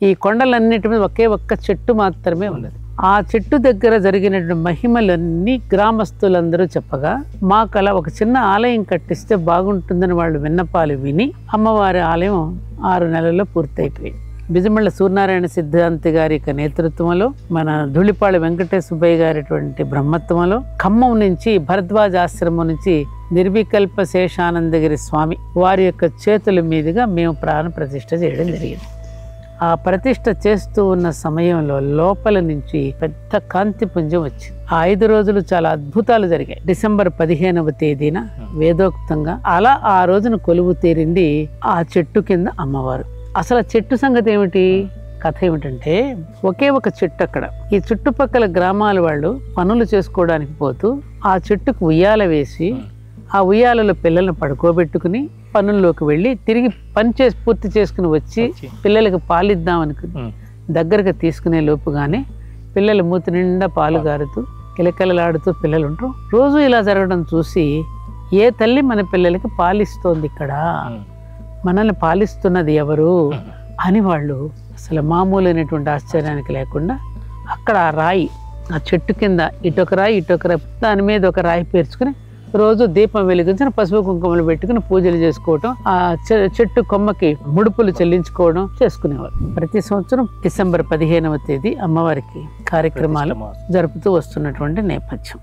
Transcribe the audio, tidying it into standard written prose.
ఈ కొండలన్నిటి మీద ఒకే ఒక్క చెట్టు మాత్రమే ఉన్నది. ఆ చెట్టు దగ్గర జరిగినటువంటి మహిమలన్నీ గ్రామస్తులందరూ చెప్పగా మాకు అలా ఒక చిన్న ఆలయం కట్టిస్తే బాగుంటుందని వాళ్ళు విన్నపాలు విని అమ్మవారి ఆలయం 6 నెలల్లో పూర్తయిపోయింది. బిజిమళ్ళ సూర్యనారాయణ సిద్ధాంతి గారి యొక్క నేతృత్వంలో, మన ధూళిపాళ వెంకటేశ్వర సుబ్బయ్య గారి బ్రహ్మత్వంలో, ఖమ్మం నుంచి భరద్వాజ ఆశ్రమం నుంచి నిర్వికల్ప శేషానందగిరి స్వామి వారి యొక్క చేతుల మీదుగా మేము ప్రాణ ప్రతిష్ఠ చేయడం జరిగింది. ఆ ప్రతిష్ఠ చేస్తూ ఉన్న సమయంలో లోపల నుంచి పెద్ద కాంతి పుంజం వచ్చింది. ఆ 5 రోజులు చాలా అద్భుతాలు జరిగాయి. డిసెంబర్ 15వ తేదీన వేదోక్తంగా అలా ఆ రోజున కొలువు తీరింది ఆ చెట్టు కింద అమ్మవారు. అసలు చెట్టు సంగతి ఏమిటి, కథ ఏమిటంటే, ఒకే ఒక చెట్టు అక్కడ. ఈ చుట్టుపక్కల గ్రామాల వాళ్ళు పనులు చేసుకోవడానికి పోతూ ఆ చెట్టుకు ఉయ్యాల వేసి ఆ ఉయ్యాలలో పిల్లల్ని పడుకోబెట్టుకుని పనుల్లోకి వెళ్ళి తిరిగి పూర్తి చేసుకుని వచ్చి పిల్లలకు పాలిద్దామనుకుని దగ్గరగా తీసుకునే లోపుగానే పిల్లల మూతి నిండా పాలు గారుతూ కిలకిలలాడుతూ పిల్లలు ఉంటారు. రోజు ఇలా జరగడం చూసి ఏ తల్లి మన పిల్లలకి పాలిస్తోంది, ఇక్కడ మనల్ని పాలిస్తున్నది ఎవరు అని వాళ్ళు అసలు మామూలైనటువంటి ఆశ్చర్యానికి లేకుండా అక్కడ ఆ రాయి, ఆ చెట్టు కింద ఇటొక రాయి ఇటొక రాయి, దాని మీద ఒక రాయి పేర్చుకుని రోజు దీపం వెలిగించిన పసుపు కుంకుమలు పెట్టుకుని పూజలు చేసుకోవటం, ఆ చెట్టు కొమ్మకి ముడుపులు చెల్లించుకోవడం చేసుకునేవారు. ప్రతి సంవత్సరం డిసెంబర్ 15వ తేదీ అమ్మవారికి కార్యక్రమాలు జరుపుతూ వస్తున్నటువంటి నేపథ్యం.